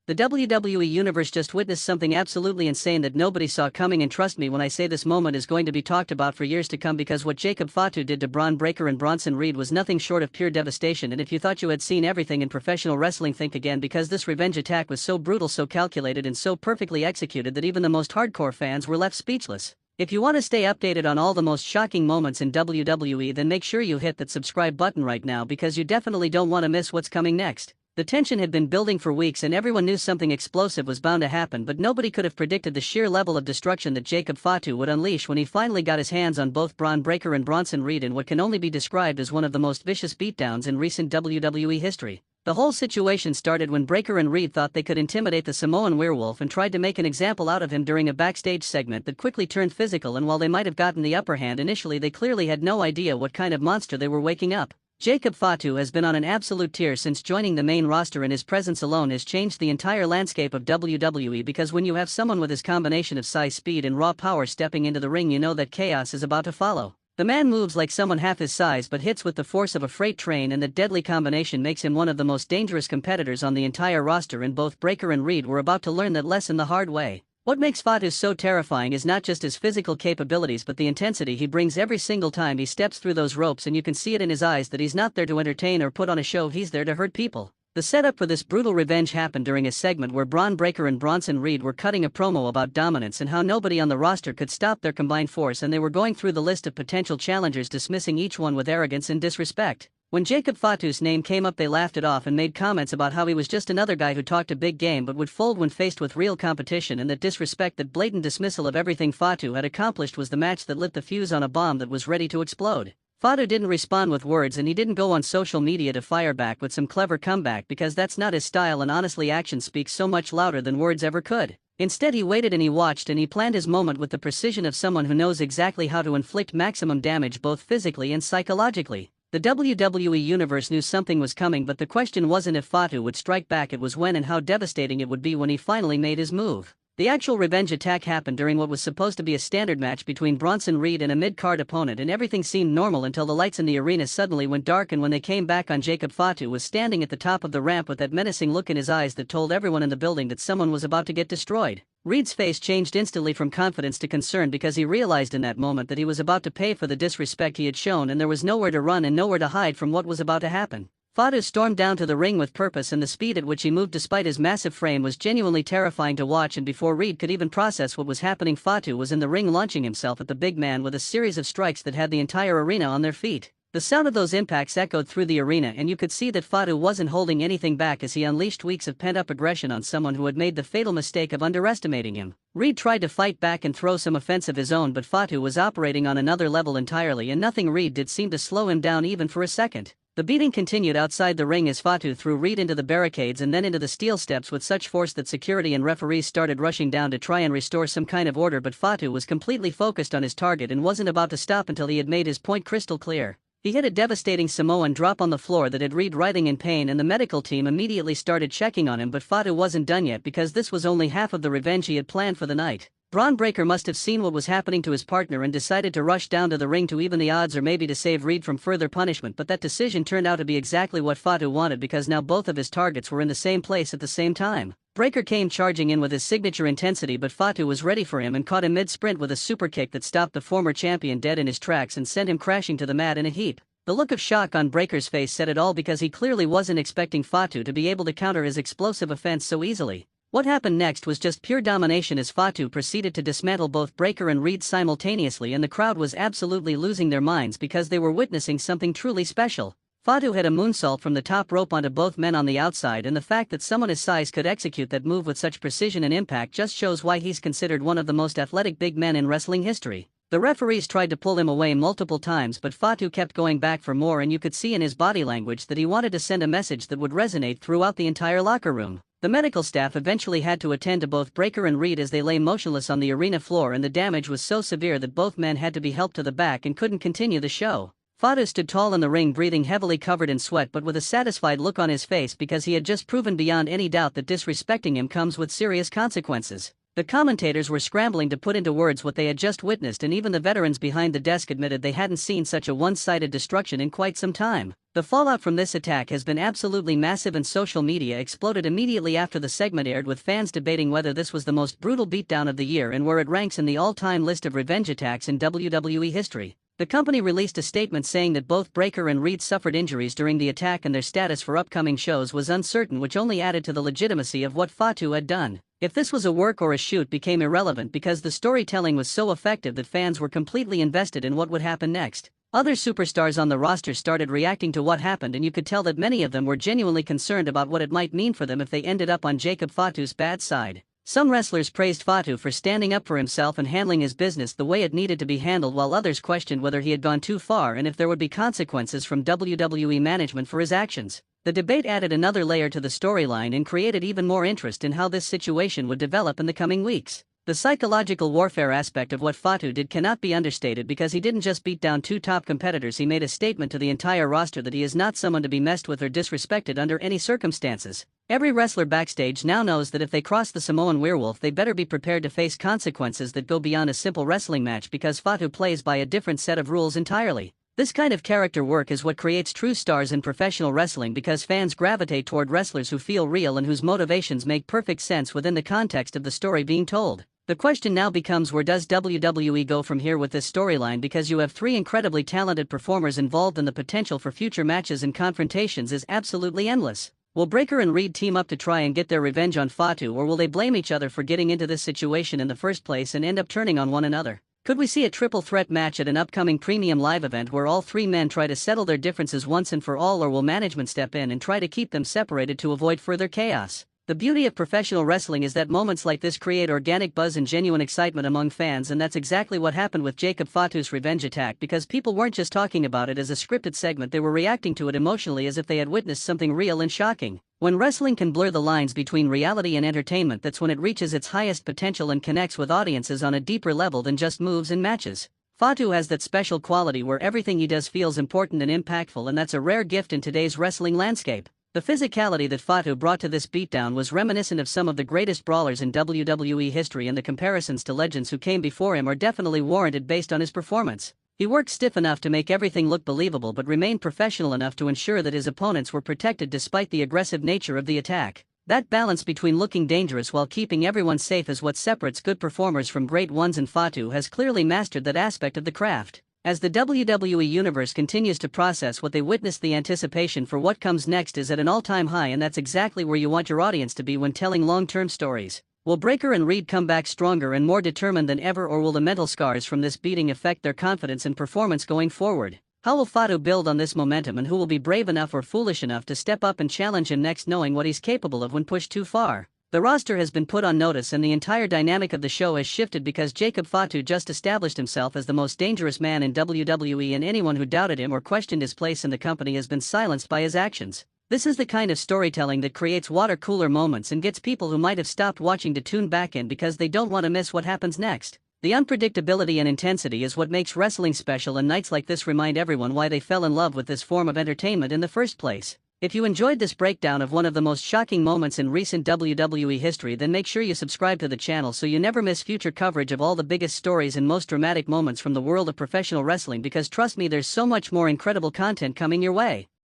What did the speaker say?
The WWE Universe just witnessed something absolutely insane that nobody saw coming, and trust me when I say this moment is going to be talked about for years to come, because what Jacob Fatu did to Bron Breakker and Bronson Reed was nothing short of pure devastation. And if you thought you had seen everything in professional wrestling, think again, because this revenge attack was so brutal, so calculated, and so perfectly executed that even the most hardcore fans were left speechless. If you want to stay updated on all the most shocking moments in WWE, then make sure you hit that subscribe button right now, because you definitely don't want to miss what's coming next. The tension had been building for weeks and everyone knew something explosive was bound to happen, but nobody could have predicted the sheer level of destruction that Jacob Fatu would unleash when he finally got his hands on both Bron Breakker and Bronson Reed in what can only be described as one of the most vicious beatdowns in recent WWE history. The whole situation started when Breakker and Reed thought they could intimidate the Samoan werewolf and tried to make an example out of him during a backstage segment that quickly turned physical, and while they might have gotten the upper hand initially, they clearly had no idea what kind of monster they were waking up. Jacob Fatu has been on an absolute tear since joining the main roster, and his presence alone has changed the entire landscape of WWE, because when you have someone with his combination of size, speed, and raw power stepping into the ring, you know that chaos is about to follow. The man moves like someone half his size but hits with the force of a freight train, and that deadly combination makes him one of the most dangerous competitors on the entire roster, and both Breakker and Reed were about to learn that lesson the hard way. What makes Fatu so terrifying is not just his physical capabilities but the intensity he brings every single time he steps through those ropes, and you can see it in his eyes that he's not there to entertain or put on a show, he's there to hurt people. The setup for this brutal revenge happened during a segment where Bron Breakker and Bronson Reed were cutting a promo about dominance and how nobody on the roster could stop their combined force, and they were going through the list of potential challengers, dismissing each one with arrogance and disrespect. When Jacob Fatu's name came up, they laughed it off and made comments about how he was just another guy who talked a big game but would fold when faced with real competition, and that disrespect, that blatant dismissal of everything Fatu had accomplished, was the match that lit the fuse on a bomb that was ready to explode. Fatu didn't respond with words, and he didn't go on social media to fire back with some clever comeback, because that's not his style, and honestly action speaks so much louder than words ever could. Instead, he waited and he watched and he planned his moment with the precision of someone who knows exactly how to inflict maximum damage both physically and psychologically. The WWE Universe knew something was coming, but the question wasn't if Fatu would strike back, it was when and how devastating it would be when he finally made his move. The actual revenge attack happened during what was supposed to be a standard match between Bronson Reed and a mid-card opponent, and everything seemed normal until the lights in the arena suddenly went dark, and when they came back on, Jacob Fatu was standing at the top of the ramp with that menacing look in his eyes that told everyone in the building that someone was about to get destroyed. Reed's face changed instantly from confidence to concern, because he realized in that moment that he was about to pay for the disrespect he had shown, and there was nowhere to run and nowhere to hide from what was about to happen. Fatu stormed down to the ring with purpose, and the speed at which he moved despite his massive frame was genuinely terrifying to watch, and before Reed could even process what was happening, Fatu was in the ring launching himself at the big man with a series of strikes that had the entire arena on their feet. The sound of those impacts echoed through the arena, and you could see that Fatu wasn't holding anything back as he unleashed weeks of pent-up aggression on someone who had made the fatal mistake of underestimating him. Reed tried to fight back and throw some offense of his own, but Fatu was operating on another level entirely, and nothing Reed did seemed to slow him down even for a second. The beating continued outside the ring as Fatu threw Reed into the barricades and then into the steel steps with such force that security and referees started rushing down to try and restore some kind of order, but Fatu was completely focused on his target and wasn't about to stop until he had made his point crystal clear. He hit a devastating Samoan drop on the floor that had Reed writhing in pain, and the medical team immediately started checking on him, but Fatu wasn't done yet, because this was only half of the revenge he had planned for the night. Bron Breakker must have seen what was happening to his partner and decided to rush down to the ring to even the odds, or maybe to save Reed from further punishment, but that decision turned out to be exactly what Fatu wanted, because now both of his targets were in the same place at the same time. Breakker came charging in with his signature intensity, but Fatu was ready for him and caught him mid-sprint with a super kick that stopped the former champion dead in his tracks and sent him crashing to the mat in a heap. The look of shock on Breakker's face said it all, because he clearly wasn't expecting Fatu to be able to counter his explosive offense so easily. What happened next was just pure domination as Fatu proceeded to dismantle both Breakker and Reed simultaneously, and the crowd was absolutely losing their minds because they were witnessing something truly special. Fatu had a moonsault from the top rope onto both men on the outside, and the fact that someone his size could execute that move with such precision and impact just shows why he's considered one of the most athletic big men in wrestling history. The referees tried to pull him away multiple times, but Fatu kept going back for more, and you could see in his body language that he wanted to send a message that would resonate throughout the entire locker room. The medical staff eventually had to attend to both Breakker and Reed as they lay motionless on the arena floor, and the damage was so severe that both men had to be helped to the back and couldn't continue the show. Fatu stood tall in the ring, breathing heavily, covered in sweat, but with a satisfied look on his face, because he had just proven beyond any doubt that disrespecting him comes with serious consequences. The commentators were scrambling to put into words what they had just witnessed, and even the veterans behind the desk admitted they hadn't seen such a one-sided destruction in quite some time. The fallout from this attack has been absolutely massive, and social media exploded immediately after the segment aired, with fans debating whether this was the most brutal beatdown of the year and where it ranks in the all-time list of revenge attacks in WWE history. The company released a statement saying that both Breakker and Reed suffered injuries during the attack and their status for upcoming shows was uncertain, which only added to the legitimacy of what Fatu had done. If this was a work or a shoot became irrelevant because the storytelling was so effective that fans were completely invested in what would happen next. Other superstars on the roster started reacting to what happened, and you could tell that many of them were genuinely concerned about what it might mean for them if they ended up on Jacob Fatu's bad side. Some wrestlers praised Fatu for standing up for himself and handling his business the way it needed to be handled, while others questioned whether he had gone too far and if there would be consequences from WWE management for his actions. The debate added another layer to the storyline and created even more interest in how this situation would develop in the coming weeks. The psychological warfare aspect of what Fatu did cannot be understated, because he didn't just beat down two top competitors, he made a statement to the entire roster that he is not someone to be messed with or disrespected under any circumstances. Every wrestler backstage now knows that if they cross the Samoan werewolf, they better be prepared to face consequences that go beyond a simple wrestling match, because Fatu plays by a different set of rules entirely. This kind of character work is what creates true stars in professional wrestling, because fans gravitate toward wrestlers who feel real and whose motivations make perfect sense within the context of the story being told. The question now becomes, where does WWE go from here with this storyline, because you have three incredibly talented performers involved and the potential for future matches and confrontations is absolutely endless. Will Breakker and Reed team up to try and get their revenge on Fatu, or will they blame each other for getting into this situation in the first place and end up turning on one another? Could we see a triple threat match at an upcoming premium live event where all three men try to settle their differences once and for all, or will management step in and try to keep them separated to avoid further chaos? The beauty of professional wrestling is that moments like this create organic buzz and genuine excitement among fans, and that's exactly what happened with Jacob Fatu's revenge attack, because people weren't just talking about it as a scripted segment, they were reacting to it emotionally as if they had witnessed something real and shocking. When wrestling can blur the lines between reality and entertainment, that's when it reaches its highest potential and connects with audiences on a deeper level than just moves and matches. Fatu has that special quality where everything he does feels important and impactful, and that's a rare gift in today's wrestling landscape. The physicality that Fatu brought to this beatdown was reminiscent of some of the greatest brawlers in WWE history, and the comparisons to legends who came before him are definitely warranted based on his performance. He worked stiff enough to make everything look believable, but remained professional enough to ensure that his opponents were protected despite the aggressive nature of the attack. That balance between looking dangerous while keeping everyone safe is what separates good performers from great ones, and Fatu has clearly mastered that aspect of the craft. As the WWE Universe continues to process what they witnessed, the anticipation for what comes next is at an all-time high, and that's exactly where you want your audience to be when telling long-term stories. Will Breakker and Reed come back stronger and more determined than ever, or will the mental scars from this beating affect their confidence and performance going forward? How will Fatu build on this momentum, and who will be brave enough or foolish enough to step up and challenge him next, knowing what he's capable of when pushed too far? The roster has been put on notice, and the entire dynamic of the show has shifted because Jacob Fatu just established himself as the most dangerous man in WWE, and anyone who doubted him or questioned his place in the company has been silenced by his actions. This is the kind of storytelling that creates water-cooler moments and gets people who might have stopped watching to tune back in because they don't want to miss what happens next. The unpredictability and intensity is what makes wrestling special, and nights like this remind everyone why they fell in love with this form of entertainment in the first place. If you enjoyed this breakdown of one of the most shocking moments in recent WWE history, then make sure you subscribe to the channel so you never miss future coverage of all the biggest stories and most dramatic moments from the world of professional wrestling, because trust me, there's so much more incredible content coming your way.